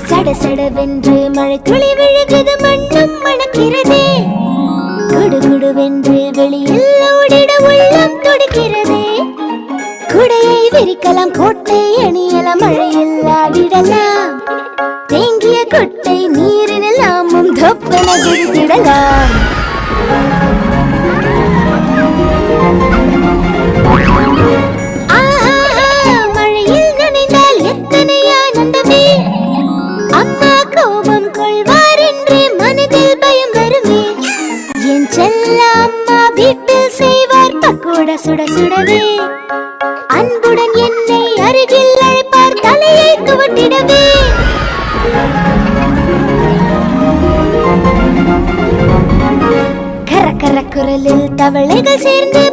சட சடவென்று மழை துளி விழுகுது, மண்ணும் மணக்கிறதே. குடுகுடுவென்று வெளியில் ஓடிட உள்ளம் துடிக்கிறதே. குடையை விரிக்கலாம், கோட்டை அணியலாம், மழையில் ஆடிடலாம். தேங்கிய கொட்டை நீரினில் நாமும் தொப்பன குதித்திடலாம். மழையில் நனைந்தால் எத்தனை ஆனந்தமே. அம்மா கோபம் கொள்வார் என்றே மனதில் பயம் வருமே. என் செல்ல அம்மா வீட்டில் செய்வார் பக்கோடா சுட சுடவே. அன்புடன் என்னை அருகில் அழைப்பார், தலையை துவட்டிடவே. கர கர குரலில் தவளைகள் சேர்ந்து